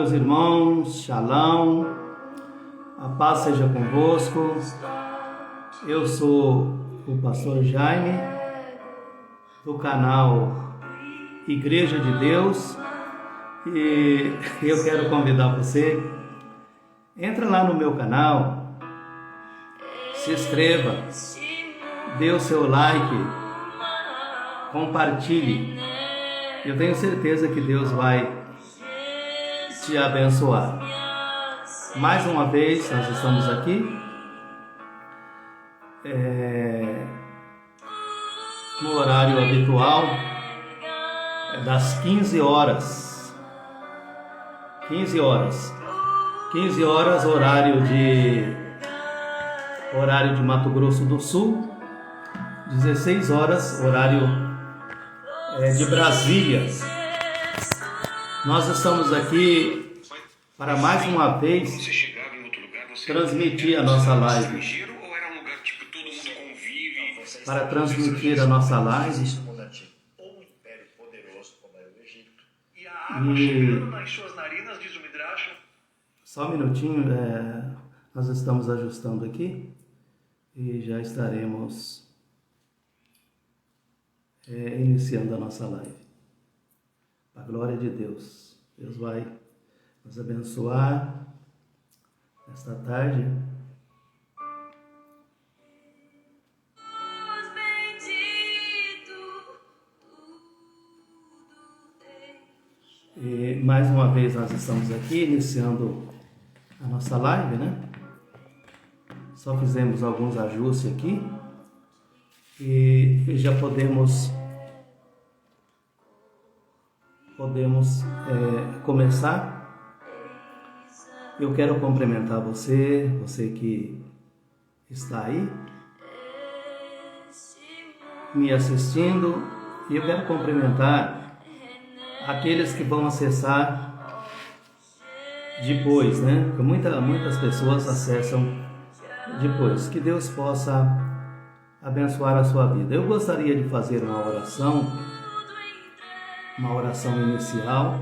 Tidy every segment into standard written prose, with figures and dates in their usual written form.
meus irmãos, Shalom, a paz seja convosco. Eu sou o pastor Jaime, do canal Igreja de Deus, e eu quero convidar você, entra lá no meu canal, se inscreva, dê o seu like, compartilhe. Eu tenho certeza que Deus vai te abençoar. Mais uma vez, nós estamos aqui no horário habitual, das 15 horas. 15 horas, horário de Mato Grosso do Sul. 16 horas, horário de Brasília. Nós estamos aqui para mais uma vez transmitir a nossa live. Para transmitir a nossa live. Só um minutinho, nós estamos ajustando aqui e já estaremos iniciando a nossa live. A glória de Deus. Deus vai nos abençoar esta tarde. E mais uma vez nós estamos aqui iniciando a nossa live, né? Só fizemos alguns ajustes aqui e já podemos começar. Eu quero cumprimentar você que está aí me assistindo, e eu quero cumprimentar aqueles que vão acessar depois, né? Porque muitas pessoas acessam depois. Que Deus possa abençoar a sua vida. Eu gostaria de fazer uma oração inicial,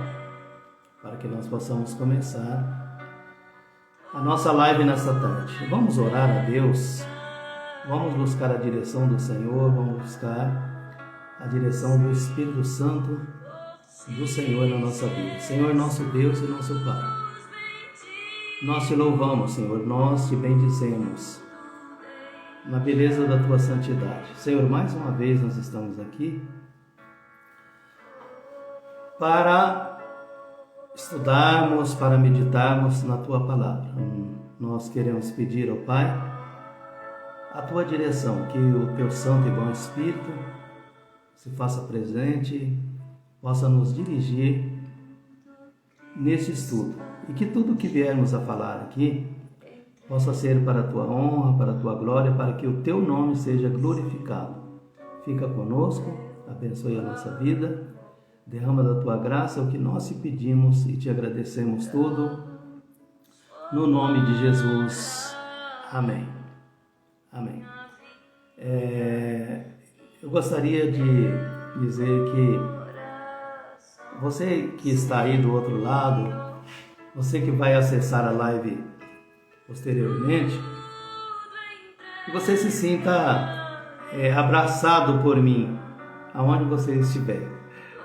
para que nós possamos começar a nossa live nessa tarde. Vamos orar a Deus, vamos buscar a direção do Senhor, vamos buscar a direção do Espírito Santo do Senhor na nossa vida. Senhor, nosso Deus e nosso Pai, nós te louvamos, Senhor, nós te bendizemos na beleza da tua santidade. Senhor, mais uma vez nós estamos aqui para estudarmos, para meditarmos na tua palavra. Nós queremos pedir ao Pai a tua direção, que o teu santo e bom Espírito se faça presente, possa nos dirigir nesse estudo, e que tudo que viermos a falar aqui possa ser para a tua honra, para a tua glória, para que o teu nome seja glorificado. Fica conosco, abençoe a nossa vida, derrama da tua graça o que nós te pedimos e te agradecemos tudo, no nome de Jesus. Amém. Amém. Eu gostaria de dizer que você que está aí do outro lado, você que vai acessar a live posteriormente, que você se sinta abraçado por mim, aonde você estiver.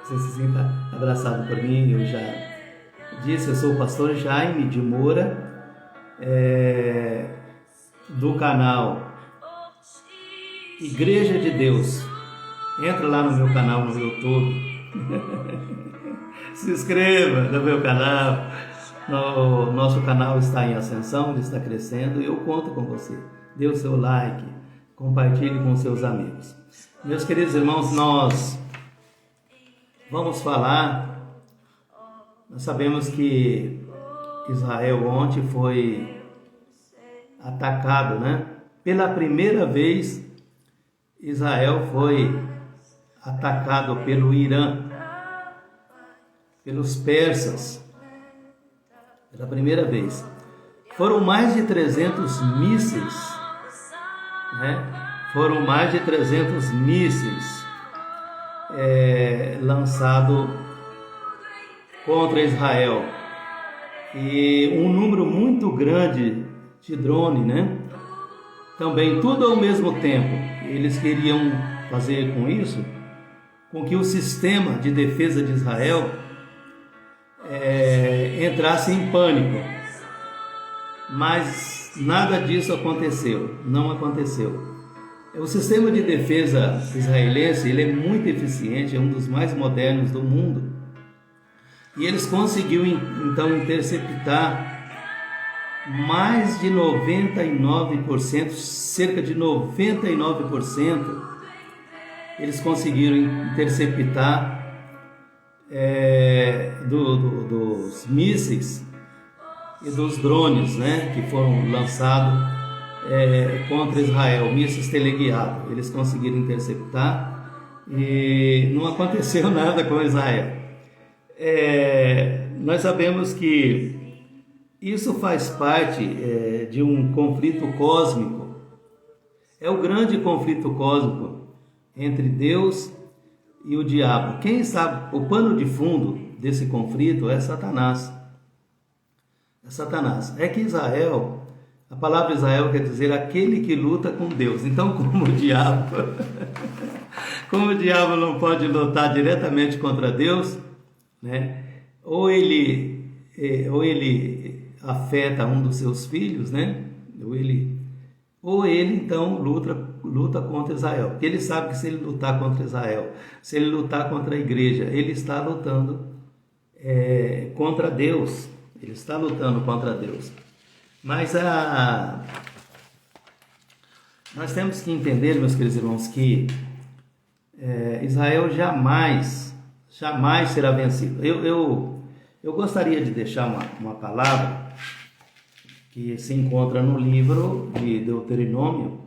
Você se sinta abraçado por mim. Eu já disse, eu sou o pastor Jaime de Moura, do canal Igreja de Deus. Entra lá no meu canal no YouTube. Se inscreva no meu canal. O nosso canal está em ascensão, ele está crescendo, e eu conto com você. Dê o seu like, compartilhe com seus amigos. Meus queridos irmãos, nós vamos falar. Nós sabemos que Israel ontem foi atacado, né? Pela primeira vez, Israel foi atacado pelo Irã, pelos persas, pela primeira vez. Foram mais de 300 mísseis, né? Foram mais de 300 mísseis lançados contra Israel. e um número muito grande de drone, né? Também tudo ao mesmo tempo. Eles queriam fazer com isso, com que o sistema de defesa de Israel entrasse em pânico. Mas nada disso aconteceu, não aconteceu. O sistema de defesa israelense, ele é muito eficiente, é um dos mais modernos do mundo. E eles conseguiram então interceptar mais de 99%, cerca de 99%, eles conseguiram interceptar dos mísseis e dos drones, né, que foram lançados contra Israel, mísseis teleguiados. Eles conseguiram interceptar e não aconteceu nada com Israel. Nós sabemos que isso faz parte de um conflito cósmico. É o grande conflito cósmico entre Deus e o diabo. Quem sabe o pano de fundo desse conflito é Satanás. É Satanás. É que Israel, a palavra Israel quer dizer aquele que luta com Deus. Então, como o diabo não pode lutar diretamente contra Deus, né? Ou ele afeta um dos seus filhos, né? Ou ele então luta contra Israel, porque ele sabe que se ele lutar contra Israel, se ele lutar contra a igreja, ele está lutando contra Deus. Ele está lutando contra Deus. Mas nós temos que entender, meus queridos irmãos, que Israel jamais será vencido. Eu gostaria de deixar uma palavra que se encontra no livro de Deuteronômio,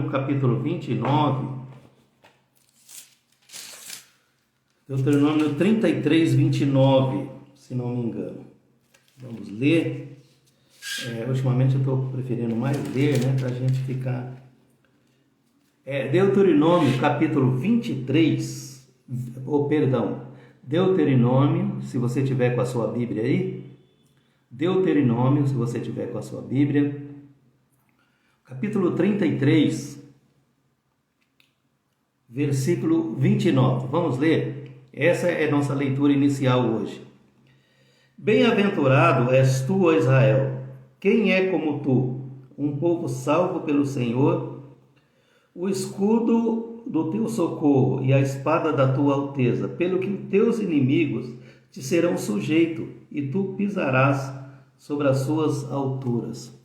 capítulo 29, Deuteronômio 33, 29, se não me engano. Vamos ler. Ultimamente eu estou preferindo mais ler, né, para a gente ficar... Deuteronômio, capítulo 23, Deuteronômio, se você tiver com a sua Bíblia aí, Deuteronômio, se você tiver com a sua Bíblia, capítulo 33, versículo 29. Vamos ler? Essa é a nossa leitura inicial hoje. Bem-aventurado és tu, ó Israel, quem é como tu, um povo salvo pelo Senhor, o escudo do teu socorro e a espada da tua alteza, pelo que os teus inimigos te serão sujeitos e tu pisarás sobre as suas alturas.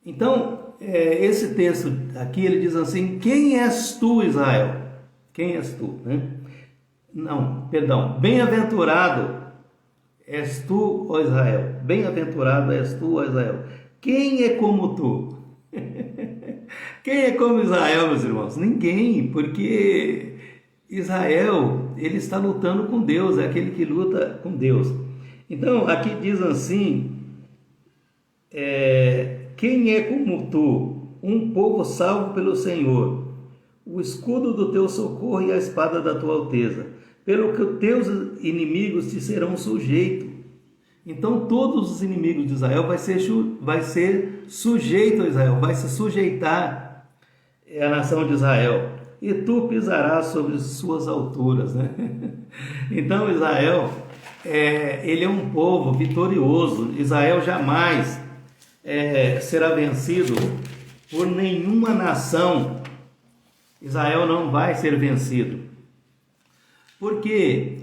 Então, esse texto aqui, ele diz assim: quem és tu, Israel? Quem és tu, né? Bem-aventurado és tu, ó Israel. Bem-aventurado és tu, ó Israel. Quem é como tu? Quem é como Israel, meus irmãos? Ninguém, porque Israel, ele está lutando com Deus, é aquele que luta com Deus. Então, aqui diz assim, quem é como tu, um povo salvo pelo Senhor, o escudo do teu socorro e a espada da tua alteza, pelo que os teus inimigos te serão sujeitos. Então, todos os inimigos de Israel vai ser sujeito a Israel, vai se sujeitar a nação de Israel, e tu pisarás sobre suas alturas, né? Então, Israel, ele é um povo vitorioso. Israel jamais será vencido por nenhuma nação. Israel não vai ser vencido. Porque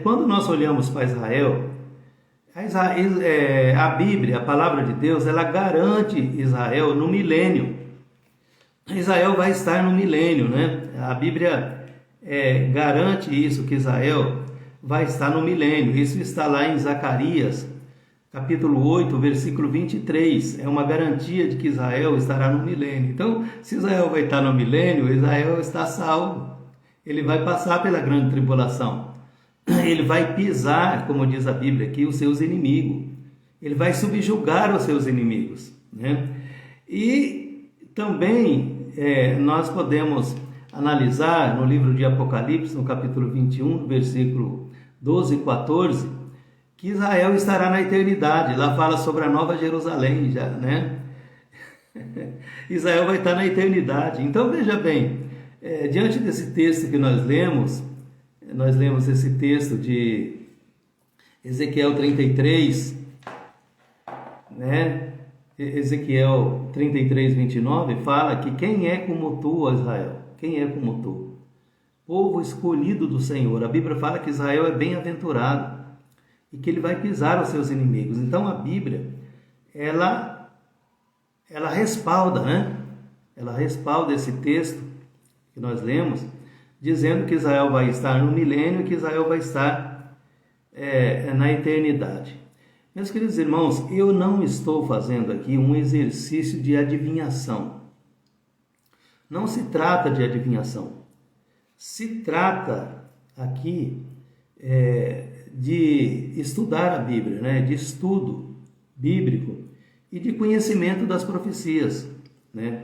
quando nós olhamos para Israel, a Bíblia, a palavra de Deus, ela garante Israel no milênio. Israel vai estar no milênio, né? A Bíblia garante isso, que Israel vai estar no milênio. Isso está lá em Zacarias, capítulo 8, versículo 23. É uma garantia de que Israel estará no milênio. Então, se Israel vai estar no milênio, Israel está salvo. Ele vai passar pela grande tribulação. Ele vai pisar, como diz a Bíblia aqui, os seus inimigos. Ele vai subjugar os seus inimigos, né? E também nós podemos analisar no livro de Apocalipse, no capítulo 21, versículo 12 e 14, que Israel estará na eternidade. Lá fala sobre a Nova Jerusalém, já, né? Israel vai estar na eternidade. Então veja bem, diante desse texto que nós lemos esse texto de Ezequiel 33, né? Ezequiel 33, 29, fala que quem é como tu, ó Israel? Quem é como tu? Povo escolhido do Senhor. A Bíblia fala que Israel é bem-aventurado e que ele vai pisar os seus inimigos. Então a Bíblia, ela respalda, né? Ela respalda esse texto que nós lemos, dizendo que Israel vai estar no milênio e que Israel vai estar na eternidade. Meus queridos irmãos, eu não estou fazendo aqui um exercício de adivinhação. Não se trata de adivinhação. Se trata aqui de estudar a Bíblia, né? De estudo bíblico e de conhecimento das profecias, né?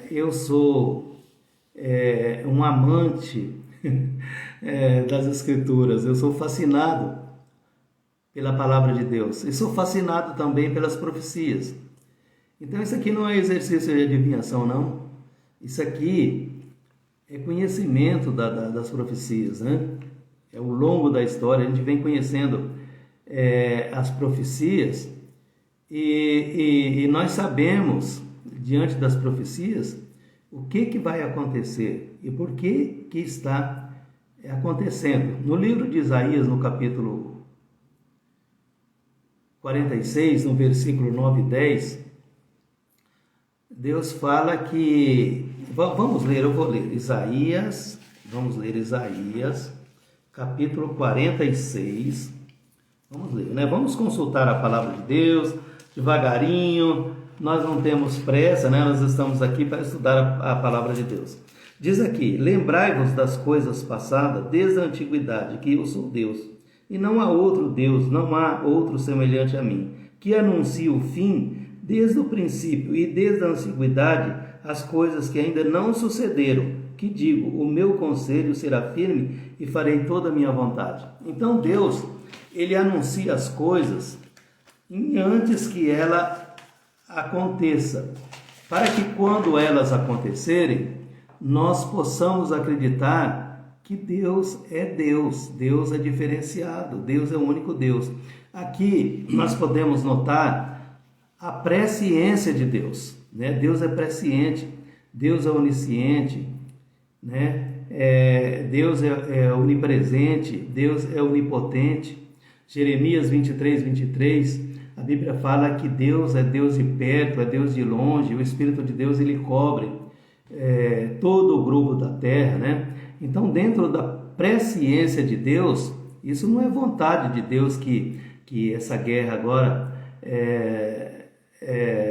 Eu sou um amante das Escrituras, eu sou fascinado pela palavra de Deus e sou fascinado também pelas profecias. Então isso aqui não é exercício de adivinhação, não. Isso aqui é conhecimento das profecias, né? Ao longo da história a gente vem conhecendo as profecias e nós sabemos, diante das profecias, o que vai acontecer e por que está acontecendo. No livro de Isaías, no capítulo 46, no versículo 9 e 10, Deus fala que... Vamos ler, eu vou ler Isaías, capítulo 46. Vamos ler, né? Vamos consultar a palavra de Deus devagarinho. Nós não temos pressa, né? Nós estamos aqui para estudar a palavra de Deus. Diz aqui: lembrai-vos das coisas passadas desde a antiguidade, que eu sou Deus, e não há outro Deus, não há outro semelhante a mim, que anuncia o fim desde o princípio e desde a antiguidade as coisas que ainda não sucederam, que digo, o meu conselho será firme e farei toda a minha vontade. Então Deus, ele anuncia as coisas antes que ela aconteça, para que quando elas acontecerem, nós possamos acreditar que Deus é Deus, Deus é diferenciado, Deus é o único Deus. Aqui nós podemos notar a presciência de Deus, né? Deus é presciente, Deus é onisciente, né? Deus é onipresente, Deus é onipotente. Jeremias 23, 23, a Bíblia fala que Deus é Deus de perto, é Deus de longe, o Espírito de Deus ele cobre todo o globo da terra, né? Então, dentro da presciência de Deus, isso não é vontade de Deus que essa guerra agora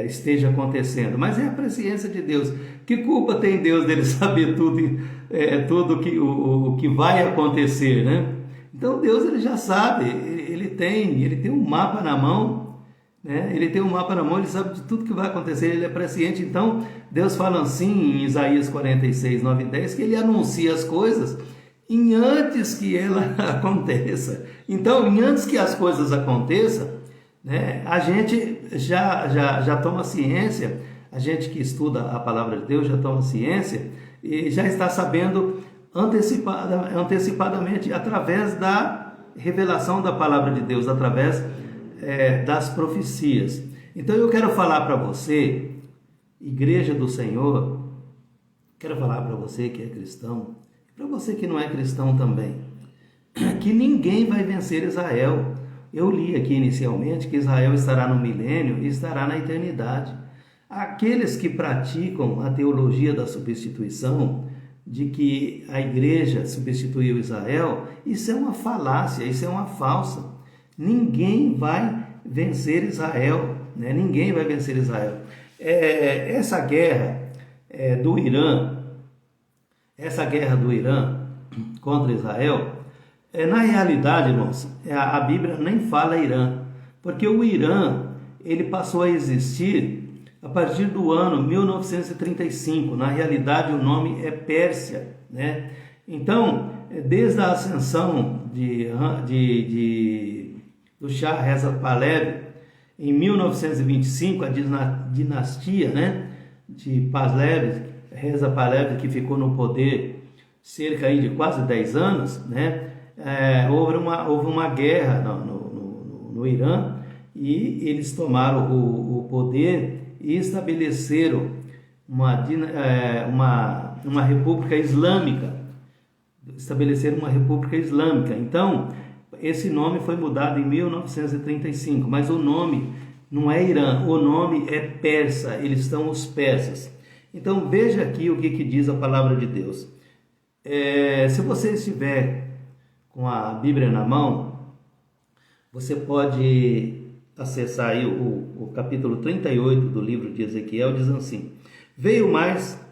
esteja acontecendo, mas é a presciência de Deus. Que culpa tem Deus dele saber tudo o que vai acontecer, né? Então Deus ele já sabe, ele tem um mapa na mão, né? Ele tem um mapa na mão, ele sabe de tudo que vai acontecer, ele é presciente. Então Deus fala assim em Isaías 46, 9 e 10, que ele anuncia as coisas antes que ela aconteça. Então, antes que as coisas aconteçam, né, a gente já toma ciência, a gente que estuda a palavra de Deus já toma ciência e já está sabendo antecipadamente através da revelação da palavra de Deus, através das profecias. Então eu quero falar para você, igreja do Senhor, quero falar para você que é cristão, para você que não é cristão também, que ninguém vai vencer Israel. Eu li aqui inicialmente que Israel estará no milênio e estará na eternidade. Aqueles que praticam a teologia da substituição, de que a igreja substituiu Israel, isso é uma falácia, isso é uma falsa. Ninguém vai vencer Israel, né? Ninguém vai vencer Israel. Essa guerra do Irã, contra Israel, na realidade, irmãos, a Bíblia nem fala Irã, porque o Irã ele passou a existir a partir do ano 1935. Na realidade, o nome é Pérsia, né? Então, desde a ascensão do Shah Reza Pahlavi, em 1925, a dinastia, né, de Pahlavi, Reza Pahlavi, que ficou no poder cerca aí de quase 10 anos, né, houve uma guerra no Irã, e eles tomaram o poder e estabeleceram uma república islâmica. Então, esse nome foi mudado em 1935, mas o nome não é Irã, o nome é persa, eles são os persas. Então, veja aqui o que diz a palavra de Deus. Se você estiver com a Bíblia na mão, você pode acessar aí o capítulo 38 do livro de Ezequiel, diz assim: veio mais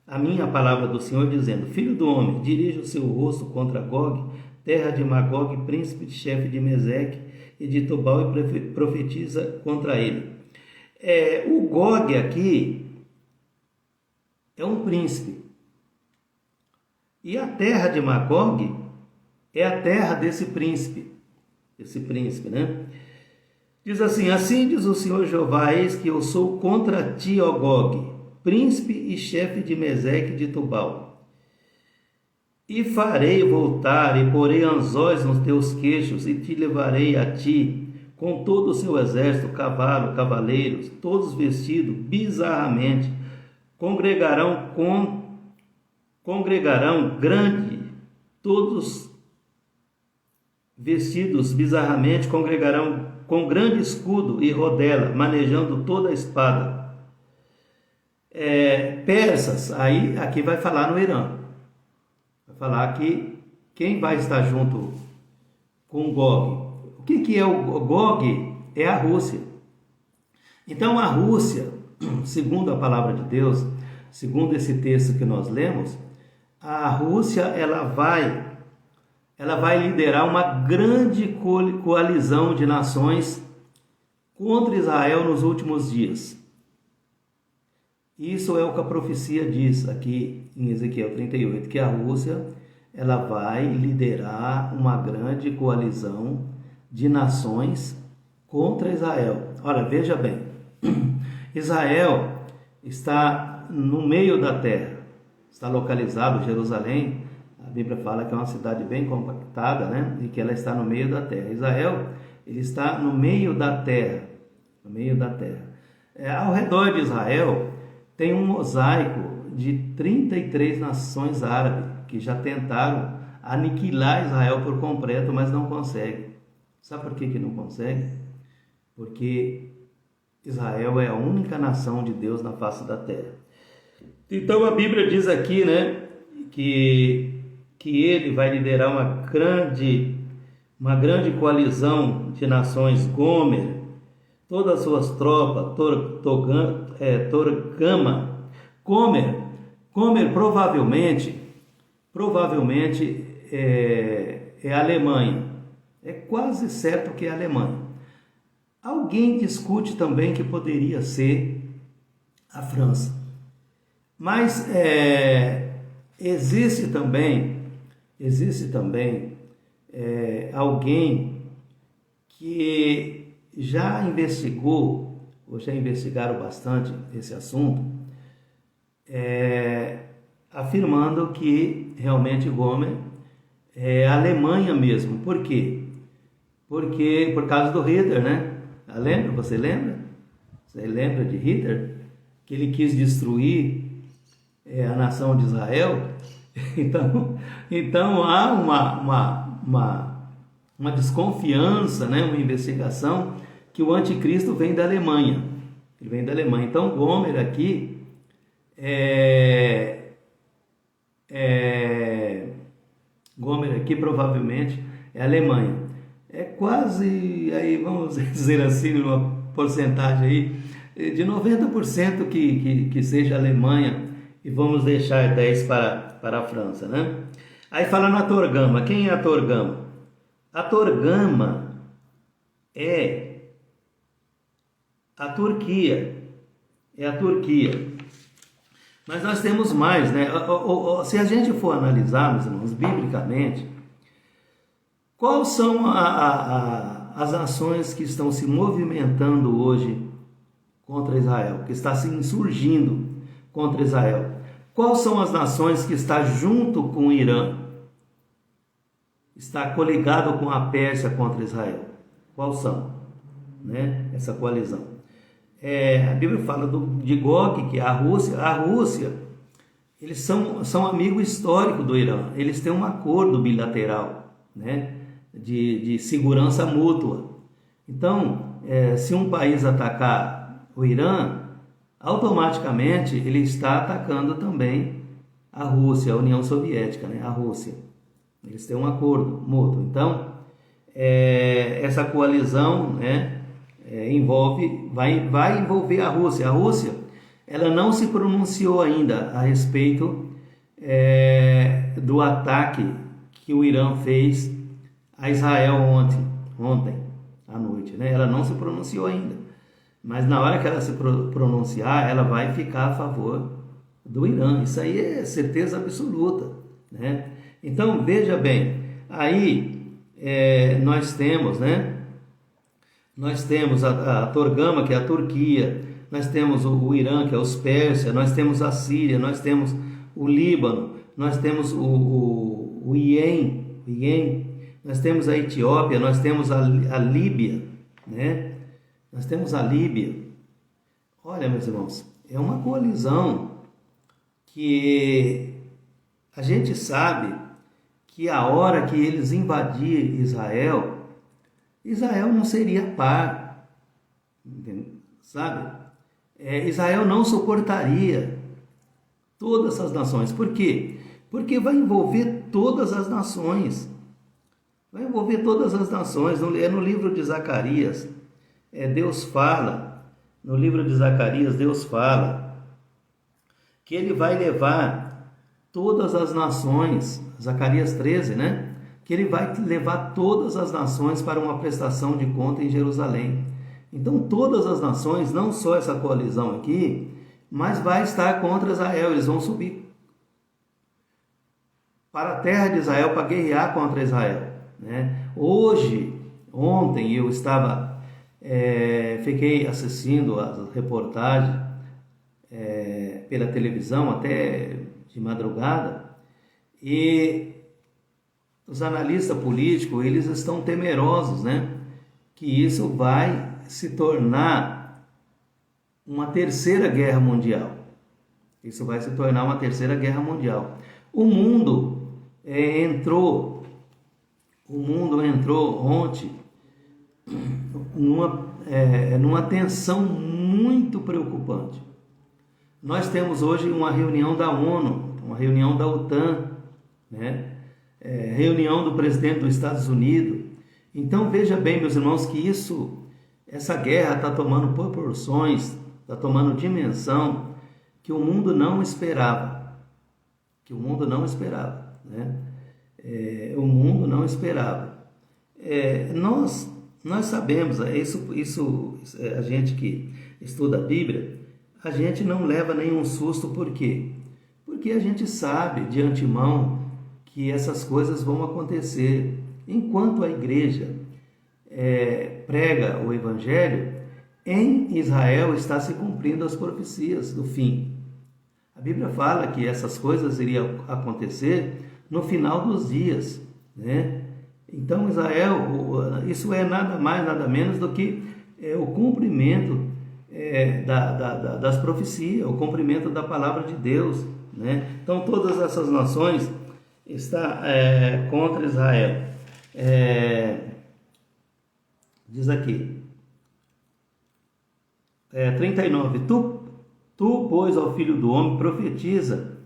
a minha palavra do Senhor, dizendo: Filho do homem, dirige o seu rosto contra Gog, terra de Magog, príncipe de chefe de Meseque e de Tubal, e profetiza contra ele. O Gog aqui é um príncipe, e a terra de Magog é a terra desse príncipe, né? Diz assim: assim diz o Senhor Jeová, eis que eu sou contra ti, ó Gog, príncipe e chefe de Meseque e de Tubal. E farei voltar, e porei anzóis nos teus queixos, e te levarei a ti, com todo o seu exército, cavaleiros, todos vestidos bizarramente, congregarão grande, todos vestidos bizarramente, congregarão com grande escudo e rodela, manejando toda a espada. Persas, aqui vai falar no Irã. Vai falar que quem vai estar junto com Gog. O que é o Gog? É a Rússia. Então a Rússia, segundo a palavra de Deus, segundo esse texto que nós lemos, a Rússia ela vai liderar uma grande coalizão de nações contra Israel nos últimos dias. Isso é o que a profecia diz aqui em Ezequiel 38, que a Rússia ela vai liderar uma grande coalizão de nações contra Israel. Olha, veja bem, Israel está no meio da terra, está localizado, Jerusalém, a Bíblia fala que é uma cidade bem compactada, né? E que ela está no meio da terra. Israel, ele está no meio da terra, ao redor de Israel tem um mosaico de 33 nações árabes que já tentaram aniquilar Israel por completo, mas não conseguem. Sabe por que não conseguem? Porque Israel é a única nação de Deus na face da terra. Então a Bíblia diz aqui, né, que ele vai liderar uma grande coalizão de nações, Gomer, todas as suas tropas, Torgama. Gomer provavelmente é a Alemanha. É quase certo que é a Alemanha. Alguém discute também que poderia ser a França. Mas existe também alguém que já investigou, ou já investigaram bastante esse assunto, afirmando que realmente Gomer é a Alemanha mesmo. Por quê? Porque por causa do Hitler, né? Você lembra? Você lembra de Hitler? Que ele quis destruir a nação de Israel? Então há uma desconfiança, né? Uma investigação que o anticristo vem da Alemanha. Ele vem da Alemanha. Então Gomer aqui Gomer aqui provavelmente é Alemanha. É quase, aí vamos dizer assim, uma porcentagem aí de 90% que seja Alemanha, e vamos deixar 10 para a França, né? Aí fala na Torgama. Quem é a Torgama? A Torgama é a Turquia. Mas nós temos mais, né? Se a gente for analisar, meus irmãos, biblicamente, quais são as nações que estão se movimentando hoje contra Israel, que está se insurgindo contra Israel? Quais são as nações que estão junto com o Irã? Está coligado com a Pérsia contra Israel? Quais são, né? Essa coalizão. A Bíblia fala de Gog, que é a Rússia. A Rússia, eles são amigo histórico do Irã. Eles têm um acordo bilateral, né? De segurança mútua. Então, se um país atacar o Irã, automaticamente ele está atacando também a Rússia, a União Soviética, né? A Rússia. Eles têm um acordo mútuo. Então, essa coalizão, né, vai envolver a Rússia. A Rússia, ela não se pronunciou ainda a respeito do ataque que o Irã fez a Israel ontem à noite, né? Ela não se pronunciou ainda. Mas na hora que ela se pronunciar, ela vai ficar a favor do Irã. Isso aí é certeza absoluta, né? Então, veja bem, aí nós temos, né? Nós temos a Torgama, que é a Turquia, nós temos o Irã, que é os Pérsia, nós temos a Síria, nós temos o Líbano, nós temos o Iêmen, nós temos a Etiópia, nós temos a Líbia, né? Nós temos a Líbia. Olha, meus irmãos, é uma coalizão que a gente sabe que a hora que eles invadirem Israel, Israel não seria par, sabe? Israel não suportaria todas essas nações. Por quê? Porque vai envolver todas as nações. Vai envolver todas as nações. No livro de Zacarias, Deus fala, no livro de Zacarias, Deus fala que ele vai levar todas as nações, Zacarias 13, né? Que ele vai levar todas as nações para uma prestação de conta em Jerusalém. Então, todas as nações, não só essa coalizão aqui, mas vai estar contra Israel. Eles vão subir para a terra de Israel para guerrear contra Israel, né? Ontem eu fiquei assistindo as reportagens pela televisão até de madrugada, e os analistas políticos, eles estão temerosos, né, que isso vai se tornar uma terceira guerra mundial. Isso vai se tornar uma terceira guerra mundial. O mundo entrou ontem numa tensão muito preocupante. Nós temos hoje uma reunião da ONU, uma reunião da OTAN, né? Reunião do presidente dos Estados Unidos. Então veja bem, meus irmãos, que essa guerra está tomando proporções, está tomando dimensão que o mundo não esperava. Que o mundo não esperava, né? O mundo não esperava. Nós sabemos, isso a gente que estuda a Bíblia, a gente não leva nenhum susto. Por quê? Porque a gente sabe de antemão que essas coisas vão acontecer. Enquanto a igreja prega o Evangelho, em Israel está se cumprindo as profecias do fim. A Bíblia fala que essas coisas iriam acontecer no final dos dias, né? Então Israel, isso é nada mais, nada menos do que o cumprimento das profecias, o cumprimento da palavra de Deus, né? Então todas essas nações estão contra Israel. Diz aqui, 39, tu, pois, ao filho do homem, profetiza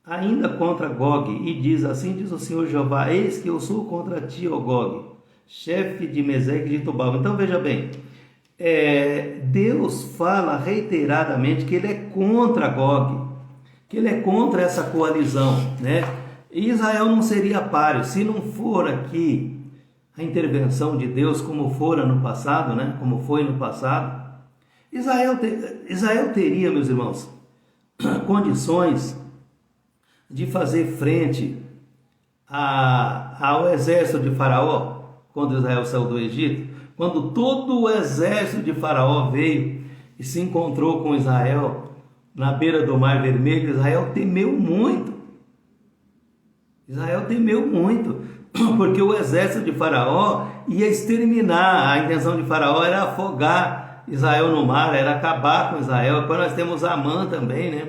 ainda contra Gog, e diz, assim diz o Senhor Jeová, eis que eu sou contra ti, ó Gog, chefe de Meseque e de Tubal. Então veja bem, Deus fala reiteradamente que ele é contra Gog, que ele é contra essa coalizão, né? E Israel não seria páreo, se não for aqui a intervenção de Deus, como fora no passado, né? Como foi no passado. Israel teria, meus irmãos, condições de fazer frente ao exército de Faraó, quando Israel saiu do Egito, quando todo o exército de Faraó veio e se encontrou com Israel na beira do Mar Vermelho, Israel temeu muito. Israel temeu muito, porque o exército de Faraó ia exterminar. A intenção de Faraó era afogar Israel no mar, era acabar com Israel. Depois nós temos Amã também, né,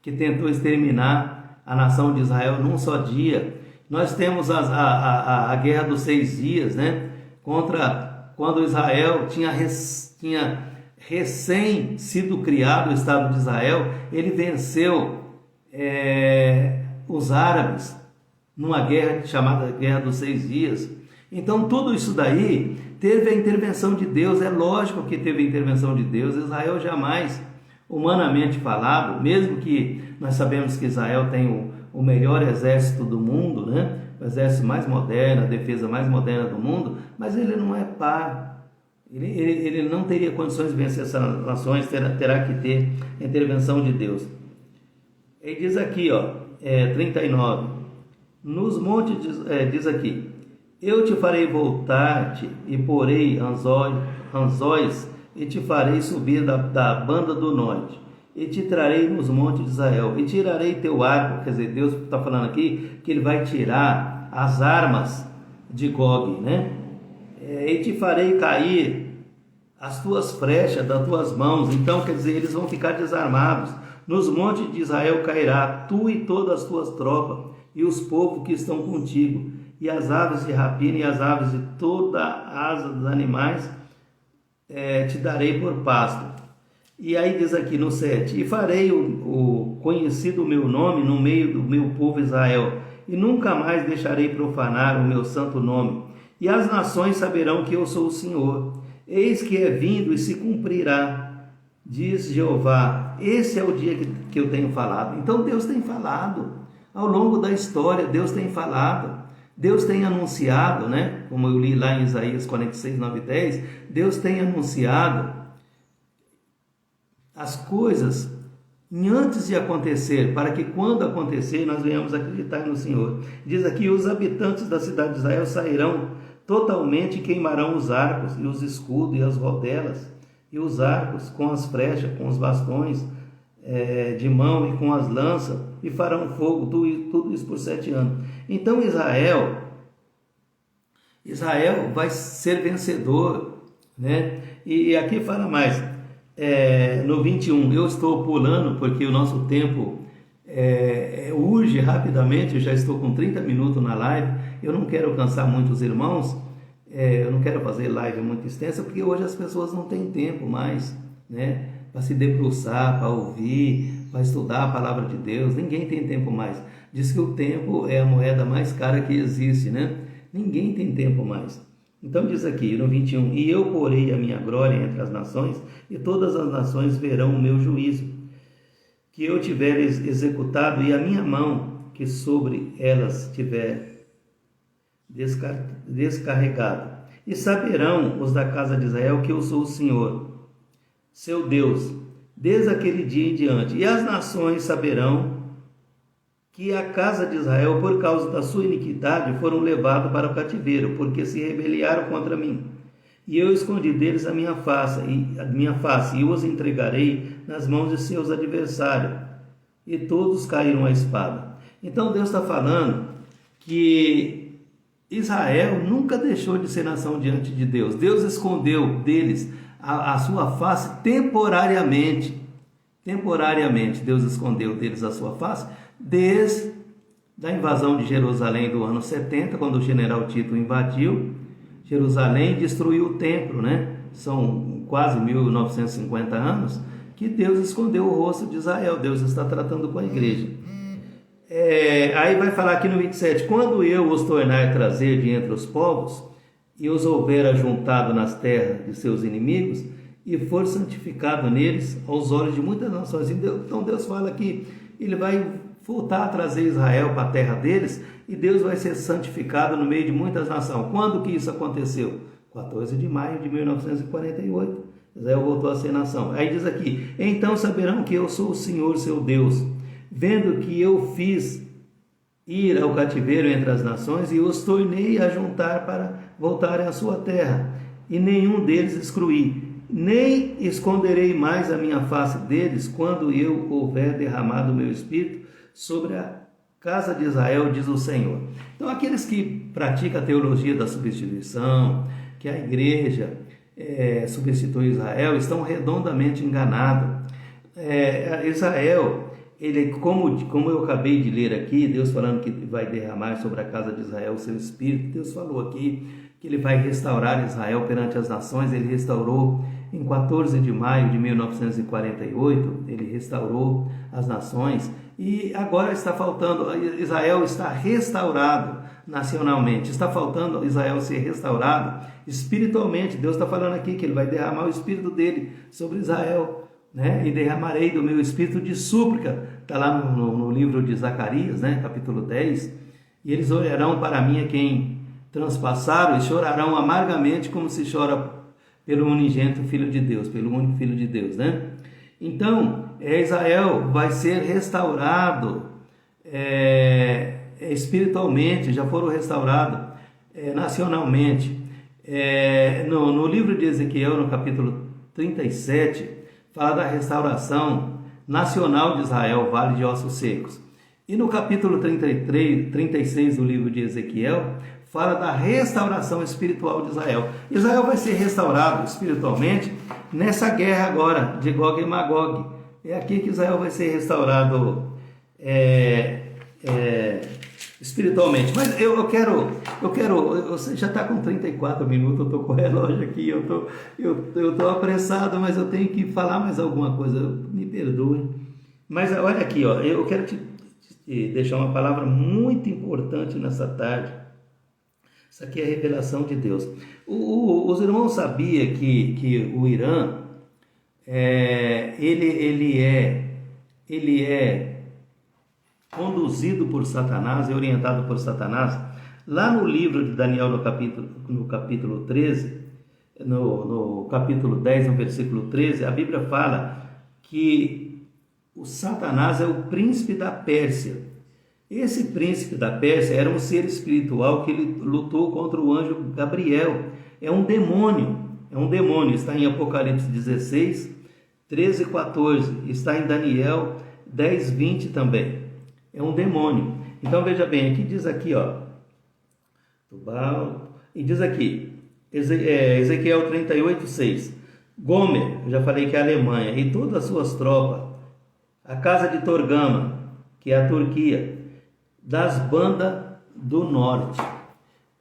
que tentou exterminar a nação de Israel num só dia. Nós temos a Guerra dos 6 Dias, né, contra quando Israel tinha recém sido criado o Estado de Israel. Ele venceu os árabes numa guerra chamada Guerra dos 6 Dias. Então tudo isso daí teve a intervenção de Deus. É lógico que teve a intervenção de Deus. Israel jamais, humanamente falado, mesmo que nós sabemos que Israel tem o melhor exército do mundo, né? O exército mais moderno, a defesa mais moderna do mundo, mas ele não é par. Ele não teria condições de vencer essas nações, terá que ter a intervenção de Deus. Ele diz aqui, 39, nos montes, diz aqui, eu te farei voltar-te e porei anzóis e te farei subir da banda do norte e te trarei nos montes de Israel e tirarei teu arco. Quer dizer, Deus está falando aqui que ele vai tirar as armas de Gog, né? E te farei cair as tuas flechas das tuas mãos. Então, quer dizer, eles vão ficar desarmados. Nos montes de Israel cairá tu e todas as tuas tropas e os povos que estão contigo, e as aves de rapina e as aves de toda a asa dos animais te darei por pasto. E aí diz aqui no 7, e farei o conhecido o meu nome no meio do meu povo Israel, e nunca mais deixarei profanar o meu santo nome. E as nações saberão que eu sou o Senhor. Eis que é vindo e se cumprirá, diz Jeová. Esse é o dia que eu tenho falado. Então Deus tem falado. Ao longo da história, Deus tem falado. Deus tem anunciado, né? Como eu li lá em Isaías 46, 9 e 10, Deus tem anunciado as coisas antes de acontecer, para que quando acontecer, nós venhamos acreditar no Senhor. Diz aqui, os habitantes da cidade de Israel sairão totalmente e queimarão os arcos, e os escudos, e as rodelas, e os arcos com as flechas, com os bastões de mão e com as lanças, e farão fogo, tudo isso por 7 anos. Então Israel vai ser vencedor, né? E aqui fala mais, no 21, eu estou pulando porque o nosso tempo urge rapidamente. Eu já estou com 30 minutos na live, eu não quero cansar muito os irmãos, eu não quero fazer live muito extensa, porque hoje as pessoas não têm tempo mais, né, para se debruçar, para ouvir, para estudar a palavra de Deus. Ninguém tem tempo mais. Diz que o tempo é a moeda mais cara que existe, né? Ninguém tem tempo mais. Então diz aqui no 21, e eu porei a minha glória entre as nações, e todas as nações verão o meu juízo, que eu tiver executado, e a minha mão que sobre elas tiver descarregado. E saberão os da casa de Israel que eu sou o Senhor, seu Deus, desde aquele dia em diante. E as nações saberão que a casa de Israel, por causa da sua iniquidade, foram levados para o cativeiro, porque se rebelaram contra mim. E eu escondi deles a minha face, e os entregarei nas mãos de seus adversários, e todos caíram à espada. Então Deus está falando que Israel nunca deixou de ser nação diante de Deus. Deus escondeu deles a sua face temporariamente. Temporariamente, Deus escondeu deles a sua face, desde a invasão de Jerusalém do ano 70, quando o general Tito invadiu Jerusalém e destruiu o templo, né? São quase 1950 anos que Deus escondeu o rosto de Israel. Deus está tratando com a igreja. Aí vai falar aqui no 27, quando eu os tornar trazer de entre os povos, e os houver ajuntado nas terras de seus inimigos, e for santificado neles aos olhos de muitas nações. Então Deus fala que ele vai voltar a trazer Israel para a terra deles, e Deus vai ser santificado no meio de muitas nações. Quando que isso aconteceu? 14 de maio de 1948. Israel voltou a ser nação. Aí diz aqui: então saberão que eu sou o Senhor, seu Deus, vendo que eu fiz ir ao cativeiro entre as nações e os tornei a juntar para voltarem à sua terra, e nenhum deles excluí, nem esconderei mais a minha face deles quando eu houver derramado o meu espírito sobre a casa de Israel, diz o Senhor. Então, aqueles que praticam a teologia da substituição, que a igreja substitui Israel, estão redondamente enganados. Israel, ele, como eu acabei de ler aqui, Deus falando que vai derramar sobre a casa de Israel o seu espírito, Deus falou aqui que ele vai restaurar Israel perante as nações. Ele restaurou em 14 de maio de 1948, ele restaurou as nações, e agora está faltando, Israel está restaurado nacionalmente, está faltando Israel ser restaurado espiritualmente. Deus está falando aqui que ele vai derramar o espírito dele sobre Israel, né? E derramarei do meu espírito de súplica, está lá no livro de Zacarias, né? Capítulo 10, e eles olharão para mim a quem transpassaram e chorarão amargamente como se chora pelo unigênito Filho de Deus, pelo único Filho de Deus, né? Então, Israel vai ser restaurado espiritualmente, já foram restaurados nacionalmente. No livro de Ezequiel, no capítulo 37, fala da restauração nacional de Israel, Vale de Ossos Secos. E no capítulo 36 do livro de Ezequiel, fala da restauração espiritual de Israel. Israel vai ser restaurado espiritualmente nessa guerra agora, de Gog e Magog. É aqui que Israel vai ser restaurado espiritualmente. Mas eu quero, você já está com 34 minutos, eu estou com o relógio aqui, eu estou apressado, mas eu tenho que falar mais alguma coisa, me perdoe. Mas olha aqui, ó, eu quero te deixar uma palavra muito importante nessa tarde. Isso aqui é a revelação de Deus. Os irmãos sabiam que o Irã, ele é conduzido por Satanás, é orientado por Satanás. Lá no livro de Daniel, no capítulo 13, no capítulo 10, no versículo 13, a Bíblia fala que o Satanás é o príncipe da Pérsia. Esse príncipe da Pérsia era um ser espiritual que ele lutou contra o anjo Gabriel. É um demônio, está em Apocalipse 16, 13 e 14, está em Daniel 10, 20 também. É um demônio. Então veja bem, aqui diz aqui, ó, Tubal, e diz aqui, Ezequiel 38, 6, Gomer, eu já falei que é a Alemanha, e todas as suas tropas, a casa de Torgama, que é a Turquia, das bandas do norte.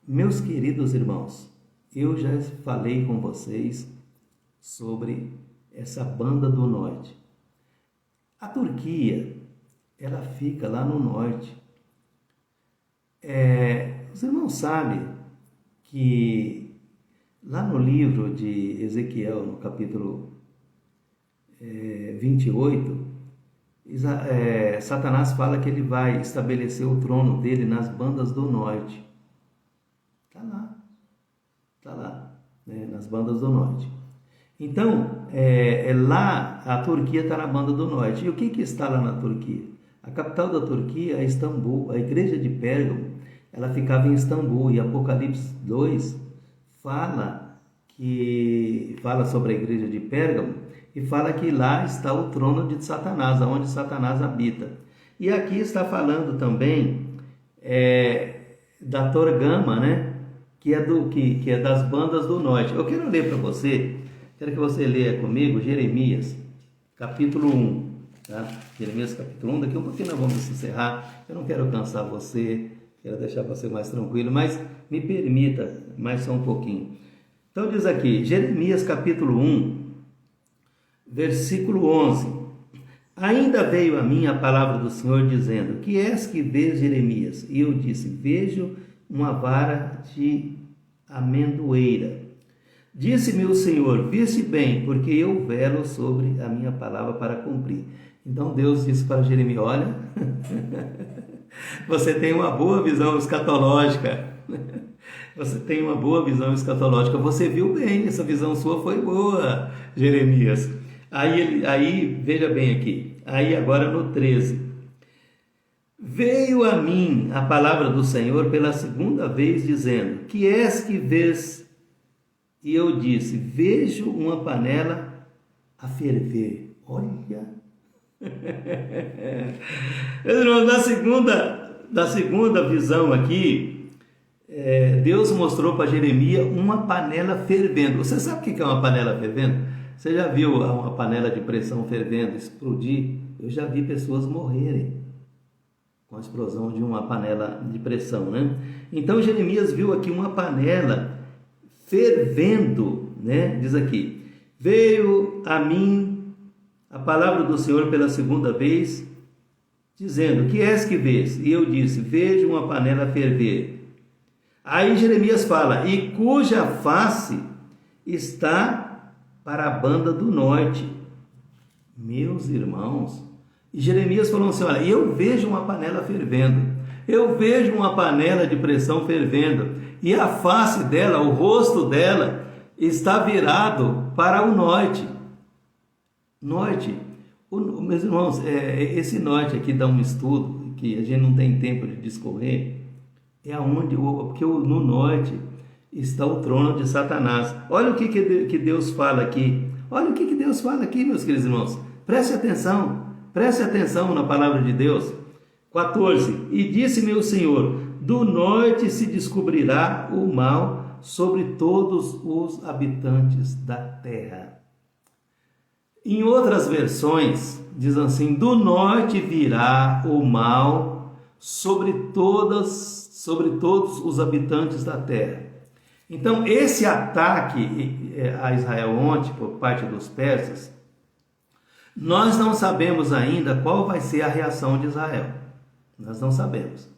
Meus queridos irmãos, eu já falei com vocês sobre essa banda do norte. A Turquia, ela fica lá no norte. Os irmãos sabem que lá no livro de Ezequiel, no capítulo 28, Satanás fala que ele vai estabelecer o trono dele nas bandas do norte. Está lá, né, nas bandas do norte. Então, lá a Turquia está na banda do norte. E o que está lá na Turquia? A capital da Turquia é Istambul. A igreja de Pérgamo, ela ficava em Istambul. E Apocalipse 2 fala sobre a igreja de Pérgamo e fala que lá está o trono de Satanás, onde Satanás habita. E aqui está falando também da Torgama, né? que é das bandas do norte. Eu quero ler para você, quero que você leia comigo Jeremias, capítulo 1. Tá? Jeremias capítulo 1, daqui a um pouquinho nós vamos encerrar. Eu não quero cansar você, quero deixar você mais tranquilo, mas me permita mais só um pouquinho. Então diz aqui, Jeremias capítulo 1, versículo 11. Ainda veio a mim a palavra do Senhor dizendo, que és que vês, Jeremias? E eu disse, vejo uma vara de amendoeira. Disse-me o Senhor, viste bem, porque eu velo sobre a minha palavra para cumprir. Então Deus disse para Jeremias, olha, você tem uma boa visão escatológica. Você tem uma boa visão escatológica. Você viu bem, essa visão sua foi boa, Jeremias. Aí veja bem aqui. Aí agora no 13. Veio a mim a palavra do Senhor pela segunda vez, dizendo: Que és que vês? E eu disse: Vejo uma panela a ferver. Olha. Na segunda visão aqui, Deus mostrou para Jeremias uma panela fervendo. Você sabe o que é uma panela fervendo? Você já viu uma panela de pressão fervendo explodir? Eu já vi pessoas morrerem com a explosão de uma panela de pressão, né? Então Jeremias viu aqui uma panela fervendo, né? Diz aqui: veio a mim a palavra do Senhor pela segunda vez, dizendo: Que és que vês? E eu disse: Vejo uma panela ferver. Aí Jeremias fala: E cuja face está para a banda do norte. Meus irmãos, e Jeremias falou assim: olha, eu vejo uma panela fervendo, eu vejo uma panela de pressão fervendo, e a face dela, o rosto dela, está virado para o norte. Norte, meus irmãos, esse norte aqui dá um estudo que a gente não tem tempo de discorrer, porque no norte está o trono de Satanás. Olha o que Deus fala aqui, olha o que Deus fala aqui, meus queridos irmãos, preste atenção na palavra de Deus. 14. E disse-me o Senhor: do norte se descobrirá o mal sobre todos os habitantes da terra. Em outras versões, diz assim: do norte virá o mal sobre todos os habitantes da terra. Então, esse ataque a Israel ontem por parte dos persas, nós não sabemos ainda qual vai ser a reação de Israel. Nós não sabemos.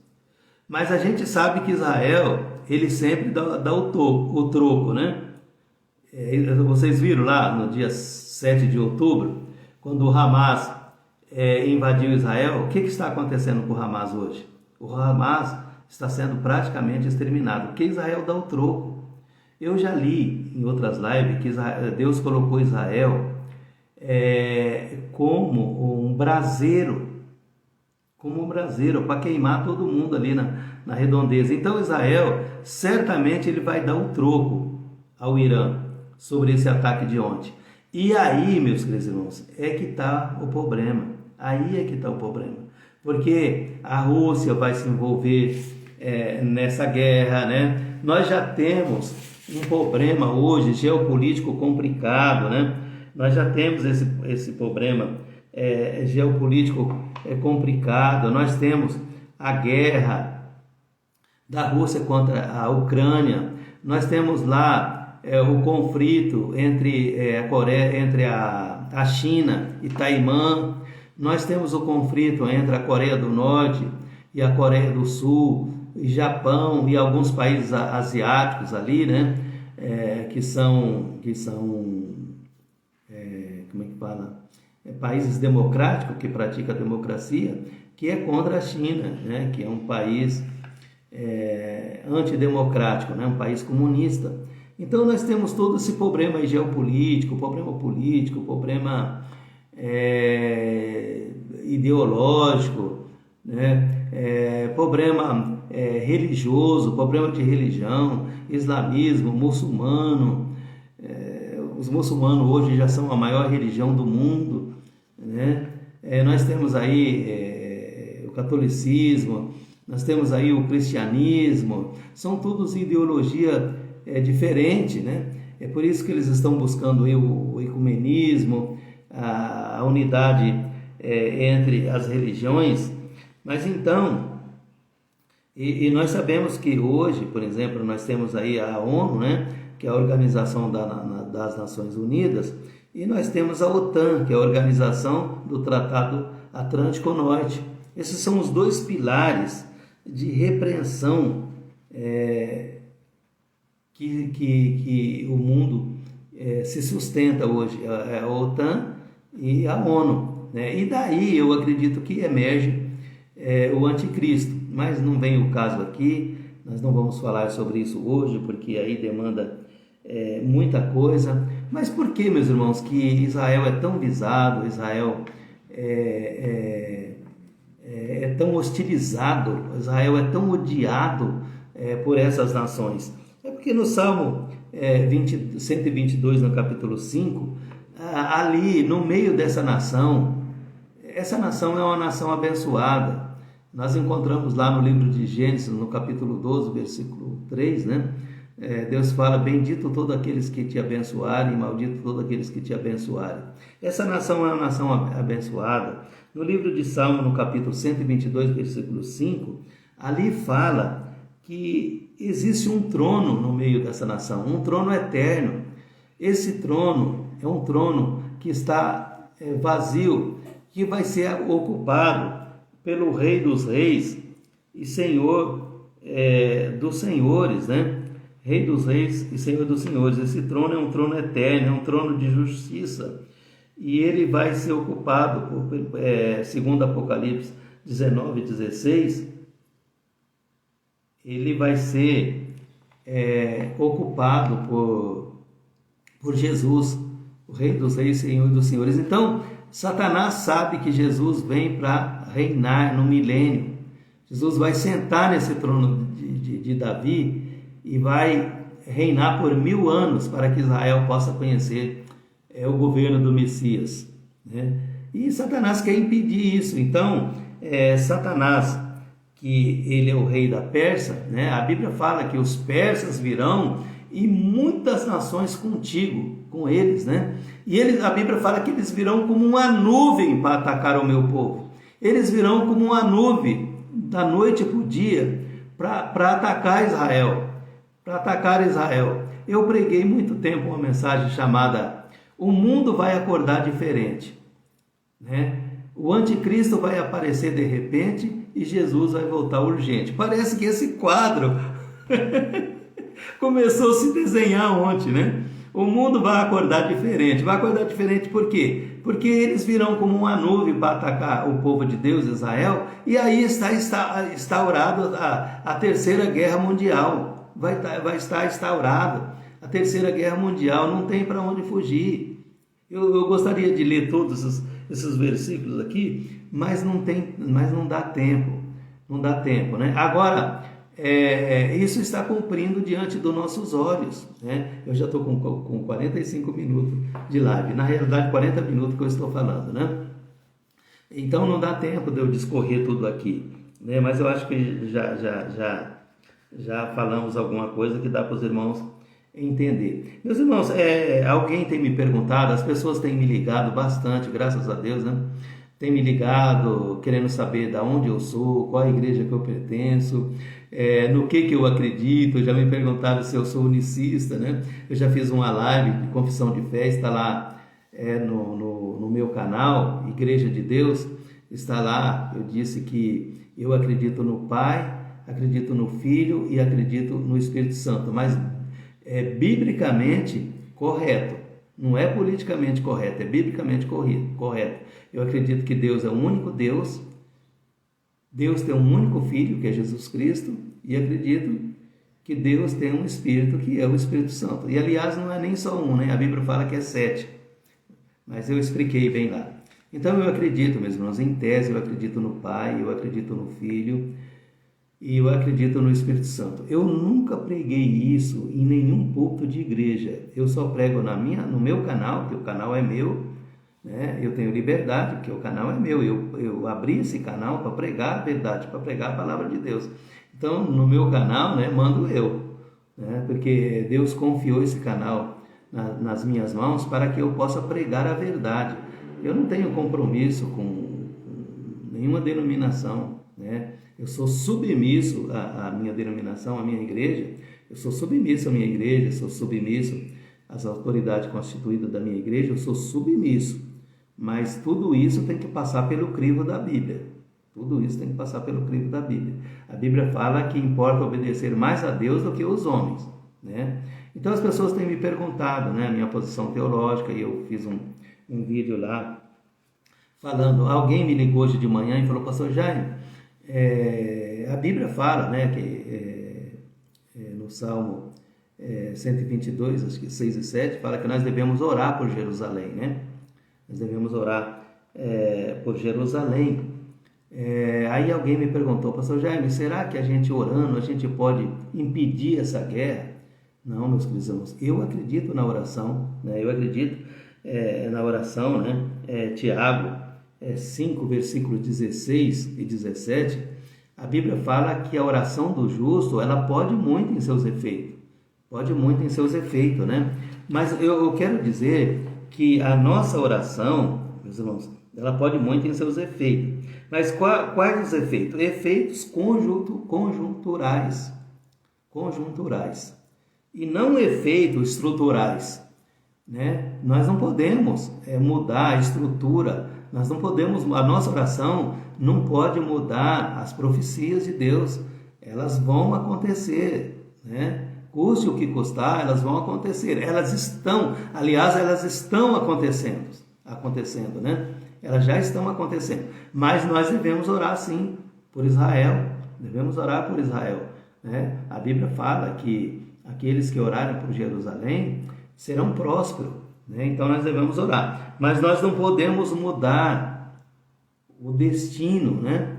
Mas a gente sabe que Israel, ele sempre dá o troco, né? Vocês viram lá no dia 7 de outubro, quando o Hamas invadiu Israel, o que está acontecendo com o Hamas hoje? O Hamas está sendo praticamente exterminado, porque Israel dá o troco. Eu já li em outras lives que Deus colocou Israel como um braseiro para queimar todo mundo ali na redondeza. Então Israel certamente ele vai dar um troco ao Irã sobre esse ataque de ontem. E aí, meus queridos irmãos, é que está o problema. Aí é que está o problema, porque a Rússia vai se envolver nessa guerra, né? Nós já temos um problema hoje geopolítico complicado, né? Nós já temos esse problema geopolítico complicado. Nós temos a guerra da Rússia contra a Ucrânia. Nós temos lá o conflito entre a China e Taimã. Nós temos o conflito entre a Coreia do Norte e a Coreia do Sul, e Japão e alguns países asiáticos ali, né? Que são como é que fala? Países democráticos que praticam a democracia, que é contra a China, né? Que é um país antidemocrático, né? Um país comunista. Então nós temos todo esse problema geopolítico, problema político, problema ideológico, né? Problema religioso, problema de religião, islamismo, muçulmano. Os muçulmanos hoje já são a maior religião do mundo, né? Nós temos aí o catolicismo, nós temos aí o cristianismo, são todos ideologia diferente, né? É por isso que eles estão buscando aí o ecumenismo, a unidade entre as religiões. Mas então, e nós sabemos que hoje, por exemplo, nós temos aí a ONU, né? Que é a Organização das Nações Unidas, e nós temos a OTAN, que é a Organização do Tratado Atlântico Norte. Esses são os dois pilares de repreensão que o mundo se sustenta hoje, a OTAN e a ONU, né? E daí eu acredito que emerge o anticristo, mas não vem o caso aqui. Nós não vamos falar sobre isso hoje, porque aí demanda muita coisa. Mas por que, meus irmãos, que Israel é tão visado, Israel é tão hostilizado, Israel é tão odiado por essas nações? É porque no Salmo 122, no capítulo 5, ali no meio dessa nação, essa nação é uma nação abençoada. Nós encontramos lá no livro de Gênesis, no capítulo 12, versículo 3, né? Deus fala: bendito todos aqueles que te abençoarem, maldito todos aqueles que te abençoarem. Essa nação é uma nação abençoada. No livro de Salmo, no capítulo 122, versículo 5, ali fala que existe um trono no meio dessa nação, um trono eterno. Esse trono é um trono que está vazio, que vai ser ocupado pelo Rei dos Reis e Senhor dos Senhores, né? Rei dos Reis e Senhor dos Senhores. Esse trono é um trono eterno, é um trono de justiça, e ele vai ser ocupado segundo Apocalipse 19:16, ele vai ser ocupado por Jesus, o Rei dos Reis e Senhor dos Senhores. Então, Satanás sabe que Jesus vem para reinar no milênio. Jesus vai sentar nesse trono de Davi e vai reinar por 1000 anos, para que Israel possa conhecer o governo do Messias, né? E Satanás quer impedir isso. Então, Satanás, que ele é o rei da Pérsia, né? A Bíblia fala que os persas virão e muitas nações contigo, com eles, né? E a Bíblia fala que eles virão como uma nuvem para atacar o meu povo. Eles virão como uma nuvem da noite para o dia para atacar Israel. Eu preguei muito tempo uma mensagem chamada "O mundo vai acordar diferente", né? O anticristo vai aparecer de repente e Jesus vai voltar urgente. Parece que esse quadro começou a se desenhar ontem, né? O mundo vai acordar diferente. Vai acordar diferente por quê? Porque eles virão como uma nuvem para atacar o povo de Deus, Israel, e aí está instaurado a Terceira Guerra Mundial. Vai estar instaurado a Terceira Guerra Mundial, não tem para onde fugir. Eu gostaria de ler todos esses versículos aqui, mas não dá tempo, né? Agora, isso está cumprindo diante dos nossos olhos, né? Eu já estou com 45 minutos de live, na realidade 40 minutos que eu estou falando, né? Então não dá tempo de eu discorrer tudo aqui, né? Mas eu acho que já falamos alguma coisa que dá para os irmãos entender. Meus irmãos, alguém tem me perguntado, as pessoas têm me ligado bastante, graças a Deus, né? Tem me ligado querendo saber de onde eu sou, qual a igreja que eu pertenço, no que eu acredito. Já me perguntaram se eu sou unicista, né? Eu já fiz uma live de confissão de fé, está lá no meu canal, Igreja de Deus, está lá. Eu disse que eu acredito no Pai, acredito no Filho e acredito no Espírito Santo, mas é biblicamente correto, não é politicamente correto, é biblicamente correto. Eu acredito que Deus é o único Deus, Deus tem um único Filho, que é Jesus Cristo, e acredito que Deus tem um Espírito, que é o Espírito Santo. E aliás, não é nem só um, né? A Bíblia fala que é 7, mas eu expliquei bem lá. Então eu acredito, meus irmãos, em tese eu acredito no Pai, eu acredito no Filho, e eu acredito no Espírito Santo. Eu nunca preguei isso em nenhum púlpito de igreja. Eu só prego no meu canal, que o canal é meu, né? Eu tenho liberdade, porque o canal é meu. Eu abri esse canal para pregar a verdade, para pregar a palavra de Deus. Então, no meu canal, né, mando eu, né? Porque Deus confiou esse canal nas minhas mãos para que eu possa pregar a verdade. Eu não tenho compromisso com nenhuma denominação, né? Eu sou submisso à minha denominação, à minha igreja. Eu sou submisso à minha igreja, sou submisso às autoridades constituídas da minha igreja, eu sou submisso. Mas tudo isso tem que passar pelo crivo da Bíblia. Tudo isso tem que passar pelo crivo da Bíblia. A Bíblia fala que importa obedecer mais a Deus do que os homens, né? Então as pessoas têm me perguntado, né, a minha posição teológica, e eu fiz um vídeo lá falando. Alguém me ligou hoje de manhã e falou: pastor Jaime, a Bíblia fala, né, que Salmo 122, acho que 6 e 7, fala que nós devemos orar por Jerusalém, né? Nós devemos orar por Jerusalém. Aí alguém me perguntou, pastor Jaime, será que a gente orando, a gente pode impedir essa guerra? Não, meus queridos irmãos, eu acredito na oração, né? Eu acredito na oração, né? Tiago 5, versículos 16 e 17, a Bíblia fala que a oração do justo, ela pode muito em seus efeitos, né? Mas eu quero dizer que a nossa oração, meus irmãos, ela pode muito em seus efeitos. Mas quais os efeitos? Efeitos conjunturais, e não efeitos estruturais, né? Nós não podemos mudar a estrutura, nós não podemos, a nossa oração não pode mudar as profecias de Deus, elas vão acontecer, né? Custe o que custar, elas vão acontecer, elas estão acontecendo, né? Elas já estão acontecendo, mas nós devemos orar sim por Israel, né? A Bíblia fala que aqueles que orarem por Jerusalém serão prósperos, né? Então nós devemos orar, mas nós não podemos mudar o destino, né,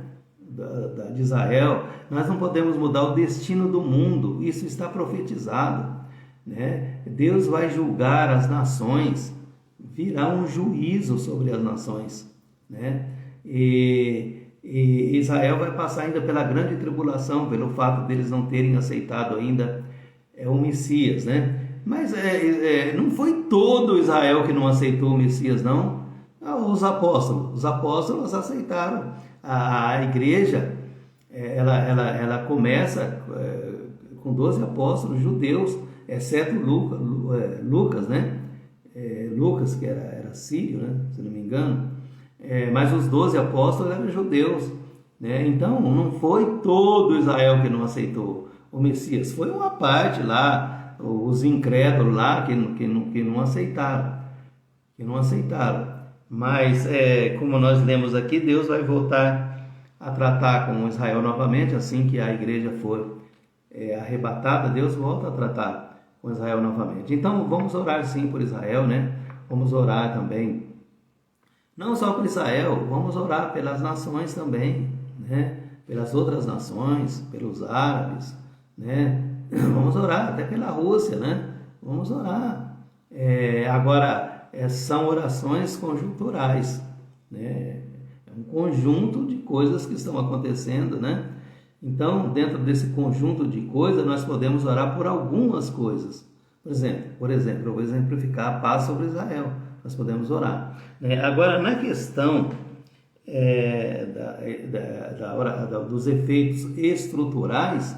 de Israel, nós não podemos mudar o destino do mundo, isso está profetizado, né? Deus vai julgar as nações, virá um juízo sobre as nações, né? E Israel vai passar ainda pela grande tribulação, pelo fato deles não terem aceitado ainda o Messias, né? Mas não foi todo Israel que não aceitou o Messias, não. Os apóstolos aceitaram. A igreja, ela começa com 12 apóstolos judeus, exceto Lucas, né? Lucas, que era sírio, né? Se não me engano. Mas os 12 apóstolos eram judeus, né? Então, não foi todo Israel que não aceitou o Messias. Foi uma parte lá, os incrédulos lá que não aceitaram. Mas, como nós lemos aqui, Deus vai voltar a tratar com Israel novamente, assim que a igreja for arrebatada, Deus volta a tratar com Israel novamente. Então, vamos orar sim por Israel, né? Vamos orar também, não só por Israel, vamos orar pelas nações também, né? Pelas outras nações, pelos árabes, né? Vamos orar até pela Rússia, né? Vamos orar. Agora, são orações conjunturais, né? É um conjunto de coisas que estão acontecendo, né? Então, dentro desse conjunto de coisas, nós podemos orar por algumas coisas. Por exemplo, eu vou exemplificar a paz sobre Israel. Nós podemos orar, né? Agora, na questão dos efeitos estruturais,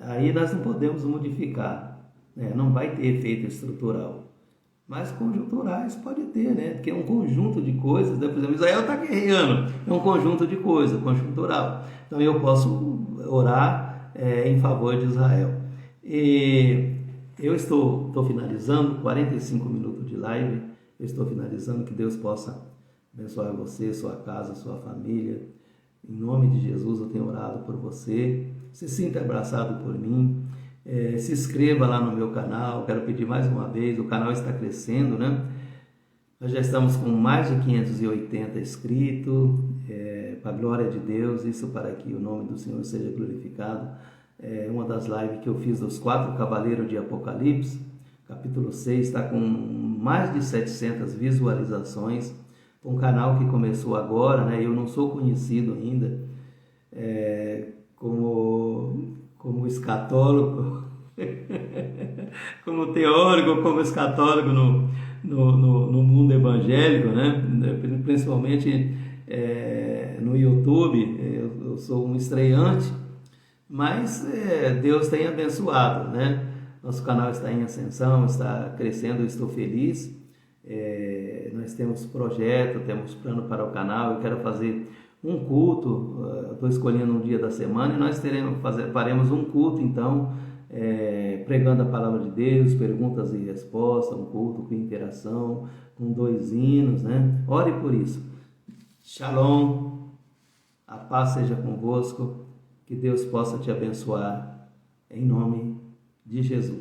aí nós não podemos modificar, né? Não vai ter efeito estrutural. Mas conjunturais pode ter, né? Porque é um conjunto de coisas, né? Por exemplo, Israel está guerreando, é um conjunto de coisas, conjuntural. Então eu posso orar em favor de Israel. E eu estou finalizando 45 minutos de live, eu estou finalizando, que Deus possa abençoar você, sua casa, sua família. Em nome de Jesus eu tenho orado por você, se sinta abraçado por mim. Se inscreva lá no meu canal, quero pedir mais uma vez, o canal está crescendo, né? Nós já estamos com mais de 580 inscritos, para a glória de Deus, isso para que o nome do Senhor seja glorificado. Uma das lives que eu fiz dos 4 cavaleiros de Apocalipse, capítulo 6, está com mais de 700 visualizações, um canal que começou agora, né? Eu não sou conhecido ainda como escatólogo, como teórico, como escatólogo no mundo evangélico, né? Principalmente no YouTube, eu sou um estreante, mas Deus tem abençoado, né? Nosso canal está em ascensão, está crescendo, eu estou feliz. Nós temos projeto, temos plano para o canal. Eu quero fazer um culto, estou escolhendo um dia da semana e nós faremos um culto, então, pregando a palavra de Deus, perguntas e respostas, um culto com interação, com 2 hinos, né? Ore por isso. Shalom, a paz seja convosco, que Deus possa te abençoar, em nome de Jesus.